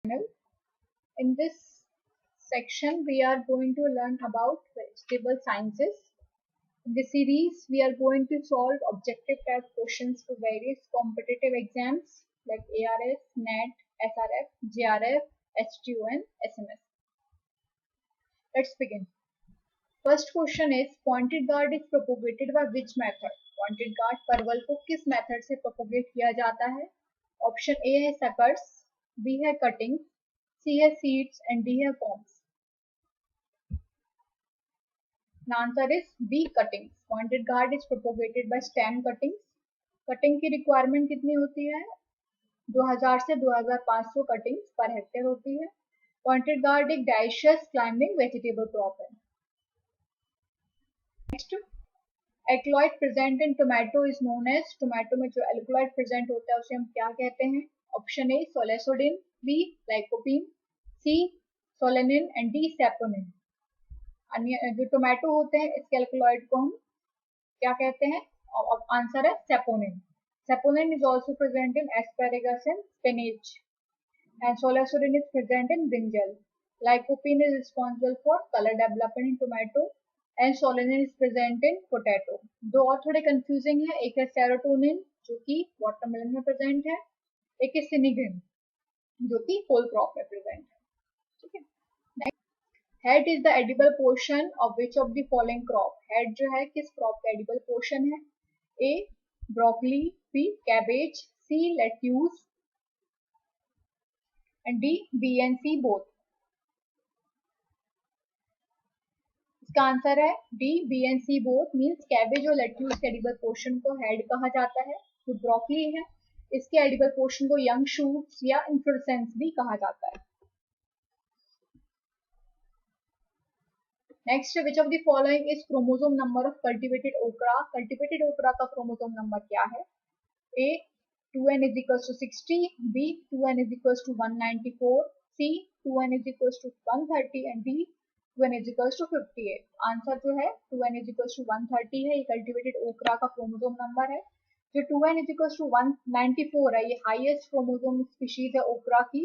In this section, we are going to learn about vegetable sciences. In this series, we are going to solve objective type questions for various competitive exams like ARS, NET, SRF, JRF, STU and SMS. Let's begin. First question is pointed guard is propagated by which method? Pointed guard परवल को किस method से propagate किया जाता है? Option A है suckers, B है cutting, सी है सीड्स एंड डी है corms. The answer is B, cuttings. Pointed gourd is propagated by stem cuttings. Cutting की रिक्वायरमेंट कितनी होती है? 2000 से 2500 कटिंग्स पर हेक्टेयर होती है. पॉइंटेड गार्ड एक डाइशियस क्लाइंबिंग वेजिटेबल क्रॉप है. Next, alkaloid present in tomato is known as. Tomato में जो एल्कलॉइड प्रेजेंट होता है उसे हम क्या कहते हैं? Option A solasodine, B lycopene, C solanine and D saponin. जो टोमेटो होते हैं इसके एल्कलॉइड को हम क्या कहते हैं? आंसर है saponin. Saponin is also present in asparagus and spinach, and solasodin is present in brinjal. Lycopene is responsible for color development in tomato, and solanine is present in potato. दो और थोड़े confusing है, एक है serotonin जो कि watermelon में present है, एक है सिनिग्रिन जो कि होल क्रॉप में प्रेजेंट है. ठीक है. Head is the edible portion of which of the following crop. Head जो है किस क्रॉप का एडिबल पोर्शन है? A broccoli, B cabbage, C lettuce and D B and C both. इसका आंसर है D B and C both. Means cabbage और lettuce के edible portion को हेड कहा जाता है. जो ब्रोकली है इसके एडिबल पोर्शन को यंग शूट्स या इन्फ्लोरेसेंस भी कहा जाता है. Next, which of the following is chromosome number of cultivated ओकरा. कल्टिवेटेड ओकरा का क्रोमोसोम नंबर क्या है? ए 2n is equals to 60, b 2n is equals to 194, c 2n is equals to 130 and d 2n is equals to 58. Answer जो है 2n is equals to 130 है. ये cultivated ओकरा का क्रोमोसोम नंबर है. जो 2n is equals to 194 है ये हाईएस्ट क्रोमोसोम स्पीशीज है ओकरा की.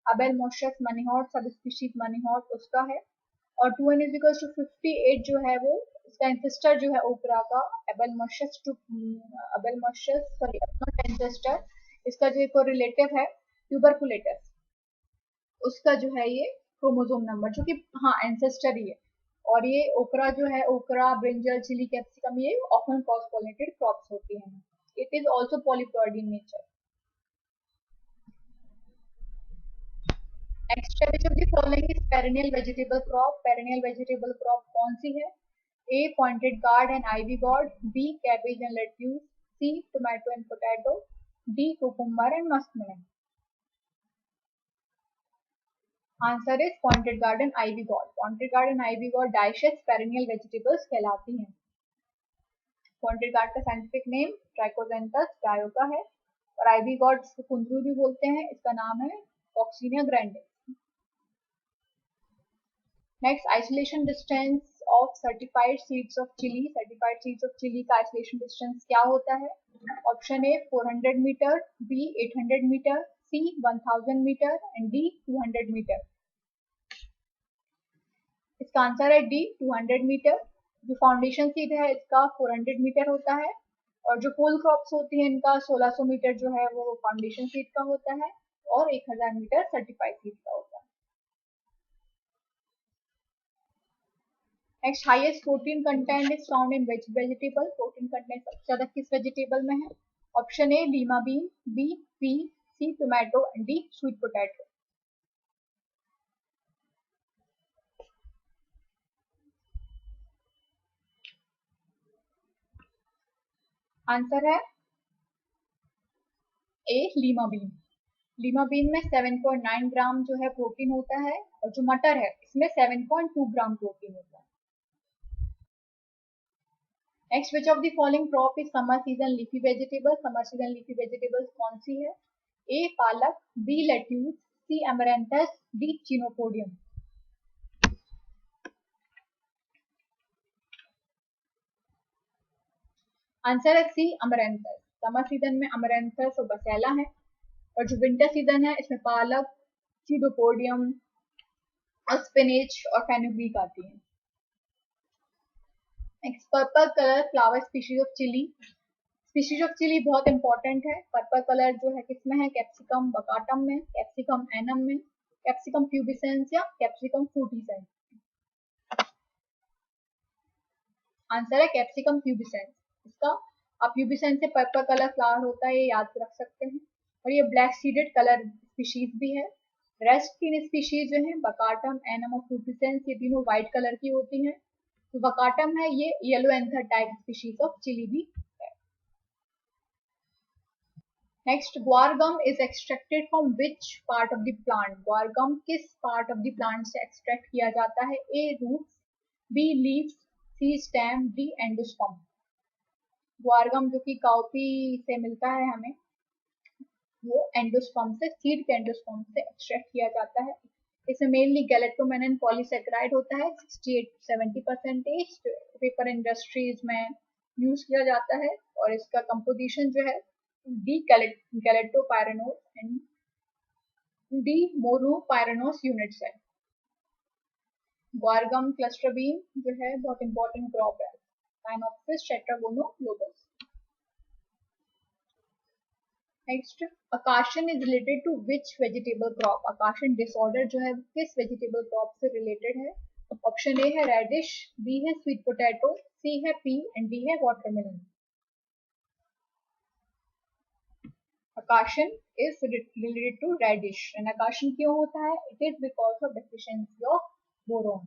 अबेलमोसस मनीहॉर्ट सब स्पीशीज मनीहॉर्ट उसका है. और 2n is equals to 58 जो है वो इसका एंसेस्टर जो है ओकरा का अबेलमोसस सॉरी नॉट एंसेस्टर, इसका जो एक रिलेटिव है ट्यूबरकुलेटस, उसका जो है ये क्रोमोसोम नंबर जो कि हाँ एंसेस्टर ही है. और ये ओकरा जो है ओकरा ब्रिंजल चिली कैप्सिकम ये ऑफन क्रॉस पॉलिनेटेड क्रॉप्स होती हैं. It is also polyploid in nature. Next, which of the following is perennial vegetable crop. perennial vegetable crop कौन सी है? A pointed gourd and ivy gourd, B cabbage and lettuce, C tomato and potato, D cucumber and muskmelon. Answer is pointed gourd and ivy gourd. pointed gourd and ivy gourd dioecious perennial vegetables कहलाती हैं. pointed gourd का scientific name ट्राइकोजेंथस डायोका है और ivy gourd इसको कुंदरू भी बोलते हैं, इसका नाम है Coccinia grande. Next, isolation distance of certified seeds of chilli. Certified seeds of chilli का आइसोलेशन डिस्टेंस क्या होता है? Option A 400 metre, B 800 metre, C 1000 metre and D 200 metre. इसका आंसर है डी 200 मीटर. जो फाउंडेशन सीड है इसका 400 metre होता है और जो होल क्रॉप्स होती है इनका 1600 मीटर जो है वो फाउंडेशन सीड का होता है और 1000 मीटर सर्टिफाइड सीड का होता है. Next, highest protein content is found in veg vegetable. Protein content सबसे ज्यादा किस वेजिटेबल में है? Option A lima bean, B pea, C tomato and D sweet potato. Answer है A lima bean. Lima bean में 7.9 ग्राम जो है प्रोटीन होता है और जो मटर है इसमें 7.2 ग्राम प्रोटीन होता है. Next, which of the following crop is summer season leafy vegetable. Summer season leafy vegetables कौन सी है? ए पालक, बी लेट्यूस, सी अमरैंथस, डी चिनोपोडियम. आंसर है सी अमरैंथस. समर सीजन में अमरैंथस और बसेला है और जो विंटर सीजन है इसमें पालक, सीडोपोडियम, स्पिनच और फेनुग्रीक आती है। Next, purple colour flower species of chilli. Species of chilli बहुत इंपॉर्टेंट है। पर्पल कलर जो है किसमें है? कैप्सिकम बकाटम में, कैप्सिकम एनम में, कैप्सिकम प्यूबिसेंस या कैप्सिकम फ्रूटिसेंस। आंसर है कैप्सिकम प्यूबिसेंस। इसका आप प्यूबिसेंस से पर्पल कलर फ्लावर होता है, ये याद रख सकते हैं। और ये ब्लैक सीडेड कलर स्पीशीज भी है। रेस्ट 3 स्पीशीज जो है बकाटम, एनम और फ्रूटिसेंस, ये तीनों व्हाइट कलर की होती हैं। तो बकाटम है ये yellow anther type species of chilli भी है। Next, guar gum is extracted from which part of the plant. Guar gum किस पार्ट ऑफ द प्लांट से एक्सट्रैक्ट किया जाता है? A roots, B leaves, C stem, D endosperm. Guar gum जो कि cowpea से मिलता है हमें, वो एंडोस्पर्म से, सीड के एंडोस्पर्म से एक्सट्रैक्ट किया जाता है। इसमें मेनली गैलेक्टोमेनिन पॉलीसेकेराइड होता है 68-70%। पेपर इंडस्ट्रीज में यूज किया जाता है और इसका कंपोजिशन जो है D galactopyranose and D monopyranose units है। ग्वारगम क्लस्टर बीन जो है बहुत इंपॉर्टेंट क्रॉप है, साइनोप्सिस टेट्रागोनोलोबस। नेक्स्ट, अकाशन is related to which vegetable crop. अकाशन डिसऑर्डर जो है किस वेजिटेबल क्रॉप से रिलेटेड है? ऑप्शन ए है रेडिश, बी है स्वीट पोटैटो, सी है पी एंड डी है वाटरमेलन। अकाशन is related to radish and अकाशन क्यों होता है? It is because of deficiency of boron.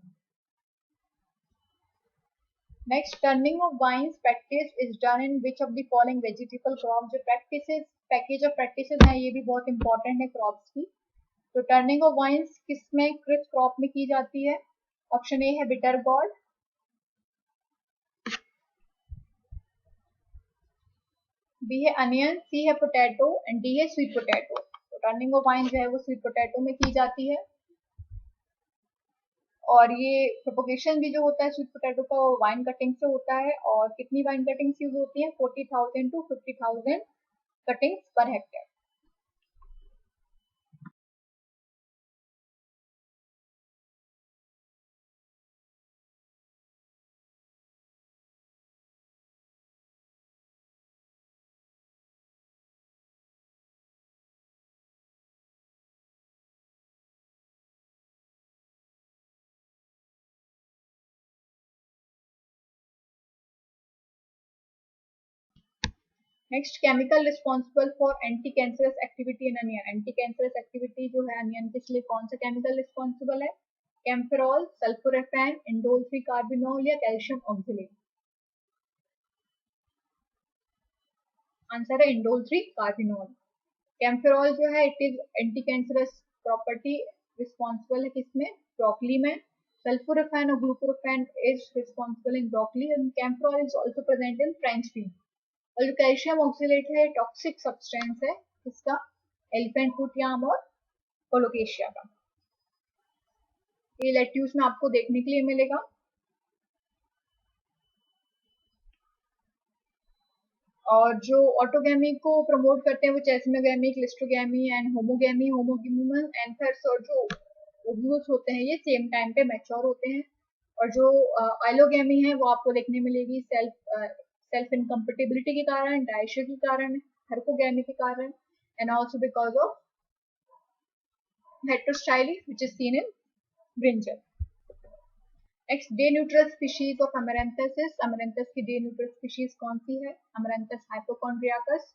Next, turning of vines practice is done in which of the following vegetable crop. जो practices package of practices है ये भी बहुत इंपॉर्टेंट है क्रॉप्स की। तो टर्निंग ऑफ वाइन्स किसमें, किस क्रॉप में की जाती है? ऑप्शन ए है बिटर गॉर्ड, बी है अनियन, सी है पोटैटो एंड डी है स्वीट पोटैटो। तो टर्निंग ऑफ वाइन जो है वो स्वीट पोटैटो में की जाती है और ये प्रोपोगेशन भी जो होता है स्वीट पोटैटो का वो वाइन कटिंग से होता है। और कितनी वाइन कटिंग्स यूज होती है? 40,000 to 50,000 cuttings per hectare. Next, chemical responsible for anti cancerous activity in onion. Anti cancerous activity जो है अनियन के लिए कौन सा केमिकल रिस्पॉन्सिबल है? Kaempferol, sulforaphane, indole 3 carbinol or calcium oxalate. Answer है इंडोल 3 कार्बिनोल। कैम्फेरॉल जो है it is anti cancerous property responsible है किसमें? ब्रोकली में। सल्फोरेफेन और glucoraphane is responsible in broccoli and kaempferol is also present in French bean. और जो calcium oxalate है टॉक्सिक सब्सटेंस है किसका? एलिफेंट फूट याम और कोलोकेशिया का। ये लेट्यूस में आपको देखने के लिए मिलेगा। और जो ऑटोगैमी को प्रमोट करते हैं वो चेस्मोगैमी, क्लिस्ट्रोगैमी एंड होमोगैमी। होमोगैमी एंथर्स और जो ओव्यूल्स होते हैं ये सेम टाइम पे मैच्योर होते हैं। और जो आइलोगैमी है वो आपको देखने मिलेगी सेल्फ इनकम्पेटिबिलिटी के कारण, डाइशो के कारण, हेटेरोगैमी के कारण and also because of heterostyly which is seen in brinjal. Next, day neutral species of amaranthus. Amaranthus की डे न्यूट्रल स्पीशीज कौन सी है? Amaranthus hypochondriacus,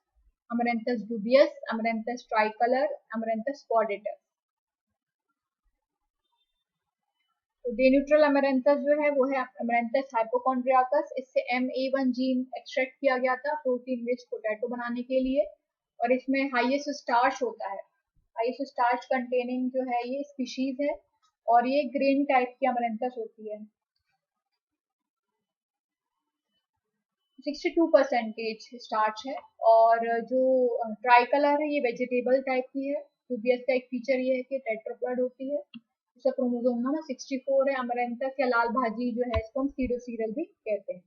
amaranthus dubius, amaranthus tricolor, amaranthus cordatus. तो डे न्यूट्रल अमेरैंथस जो है वो है अमेरैंथस हाइपोकॉन्ड्रियाकस। इससे MA1 जीन एक्सट्रैक्ट किया गया था प्रोटीन रिच पोटैटो बनाने के लिए और इसमें हाईएस्ट स्टार्च होता है। हाईएस्ट स्टार्च कंटेनिंग जो है ये स्पीशीज है और ये ग्रेन टाइप की अमेरैंथस होती है। 62% स्टार्च है। और जो ट्राई कलर है ये वेजिटेबल टाइप की है। यूबीएस का एक फीचर ये है कि टेट्राप्लॉइड होती है। इसका क्रोमोसोम नंबर 64 है। अमरैंथस या लाल भाजी जो है इसको हम सीडो सीरियल भी कहते हैं।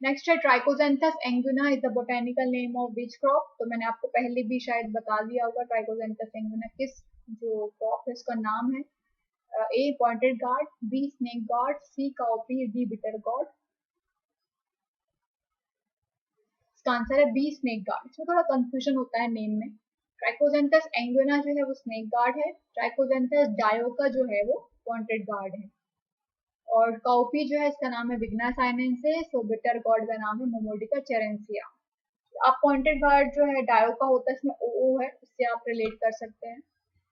नेक्स्ट है Trichosanthes anguina is the botanical name of which crop. तो मैंने आपको पहले भी शायद बता दिया होगा ट्राइकोजेंथस एंगुइना किस जो क्रॉप है उसका नाम है। A pointed gourd, B snake gourd, C cowpea, D bitter gourd. इसका आंसर है बी स्नेक गार्ड। इसमें थोड़ा कंफ्यूजन होता है नेम में। ट्राइकोजेंथस एंगुइना जो है वो स्नेक गार्ड है, ट्राइकोजेंथस डायोका जो है वो पॉइंटेड गार्ड है, और काउपी जो है इसका नाम है विग्ना साइनेंसिस, तो बिटर गॉड का नाम है मोमोडिका चेरेंसिया। आप पॉइंटेड गार्ड जो है डायोका होता है इसमें ओ है, इससे आप रिलेट कर सकते हैं।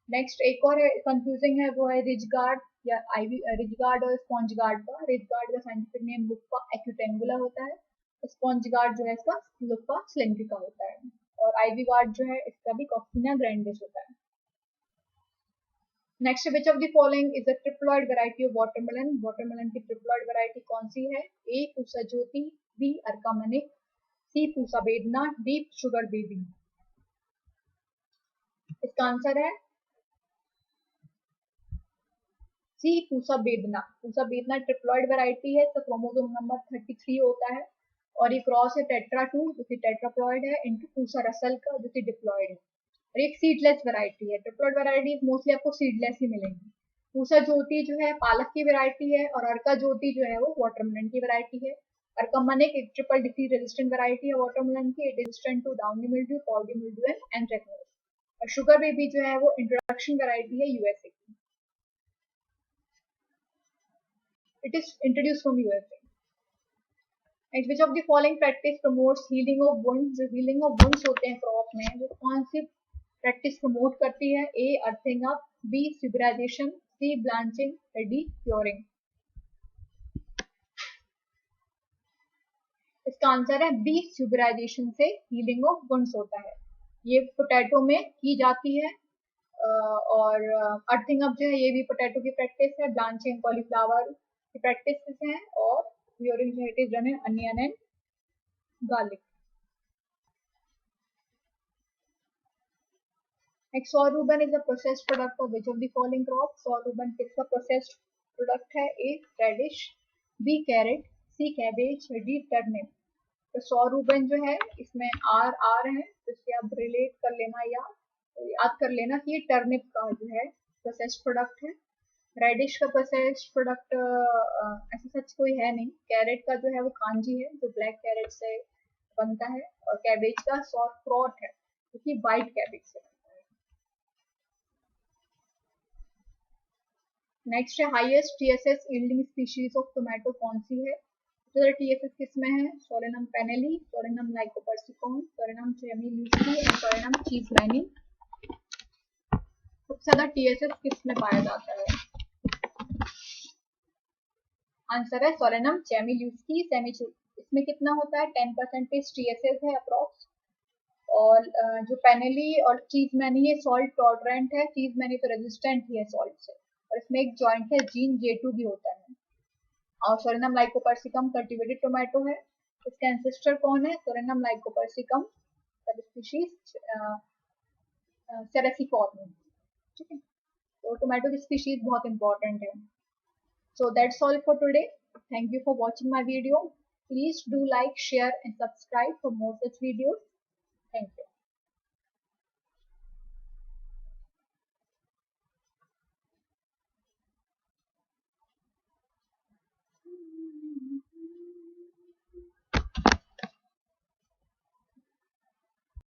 नेक्स्ट एक और कंफ्यूजिंग है वो है रिज गार्ड या आईवी, रिज गार्ड और स्पॉन्ज गार्ड का। रिज गार्ड का साइंटिफिक नेम लुप्पा एक्यूटेंगुला होता है, स्पॉन्ज गार्ड जो है इसका लुप्पा सिलेंड्रिका होता है, और आईवी गार्ड जो है इसका भी कॉक्सिना ग्रैंडिस होता है। Next, which of the following is a triploid variety of watermelon. Watermelon की ट्रिप्लॉइड वैरायटी कौन सी है? ए पूसा ज्योति, बी अर्कामनिक, सी पूसा बेदना, डी शुगर बेबी। इसका आंसर है सी पूसा बेदना। पूसा बेदना ट्रिप्लॉइड वैरायटी है, इसका क्रोमोसोम नंबर 33 होता है, और ये क्रॉस है टेट्रा 2 जो कि टेट्राप्लॉइड है इनटू पूसा रसल का जो कि डिप्लॉइड है, और एक सीडलेस वैरायटी है। ट्रिप्लॉइड वैरायटी मोस्टली आपको सीडलेस ही मिलेंगी। पूसा ज्योति जो है पालक की वैरायटी है, और अर्का ज्योति जो है वो वाटरमेलन की वैरायटी है। अर्कामनिक एक ट्रिपल डिसीज रेजिस्टेंट वैरायटी है वाटरमेलन की, it resistant to downy mildew, powdery mildew and anthracnose. और शुगर बेबी जो है वो इंट्रोडक्शन वैरायटी है यूएसए की, it is introduce from USA. Next, which of the following practice promotes healing of wounds. जो healing of wounds होते हैं crop में, वो कौन सी प्रैक्टिस प्रमोट करती है? ए अर्थिंग अप, बी सिबराइजेशन, सी ब्लांचिंग, डी क्योरिंग। इसका आंसर है बी सिबराइजेशन से हीलिंग ऑफ वुंड्स होता है। ये पोटैटो में की जाती है, और अर्थिंग अप जो है ये भी पोटैटो की प्रैक्टिस है, ब्लांचिंग कॉलीफ्लावर की प्रैक्टिस है, और क्योरिंग जो है it is done in onion and garlic. Next, sorghum is a processed product of which of the following crops? Sorghum किसका processed product है? A radish, B carrot, C cabbage, D turnip। तो sorghum जो है इसमें R है, तो इससे आप रिलेट कर लेना या याद कर लेना कि ये टर्निप का जो है प्रोसेस्ड प्रोडक्ट है। रेडिश का प्रोसेस्ड प्रोडक्ट ऐसा सच कोई है नहीं। कैरेट का जो है वो कांजी है जो ब्लैक कैरेट से बनता है, और कैबेज का सॉफ्ट है क्योंकि व्हाइट कैबेज से बनता है। नेक्स्ट है highest TSS yielding species of tomato कौन सी है? सबसे टीएसएस किसमें है? सोलेनम पेनेली, सोलेनम लाइकोपर्सिकम, सोलेनम चेमील्यूसी और सोलेनम चीज़मैनी। सबसे ज्यादा टीएसएस किसमें पाया जाता है? आंसर है सोलेनम चेमील्यूसी सेमी। इसमें कितना होता है? 10% टीएसएस है अप्रोक्स। और जो पेनेली और चीज़मैनी है सॉल्ट टॉलरेंट है, चीज़मैनी तो रेजिस्टेंट ही है सॉल्ट से, और इसमें एक जॉइंट है जीन J2 भी होता है। और सोरेनम लाइकोपर्सिकम कल्टीवेटेड टोमेटो है, इसका एंसेस्टर कौन है? सोरेनम लाइकोपर्सिकम सब स्पीशीज सेरेसिफॉर्म। ठीक है, तो टोमेटो की स्पीशीज बहुत इंपॉर्टेंट है। So that's all for today, thank you for watching my video. Please do like, share and subscribe for more such videos. Thank you.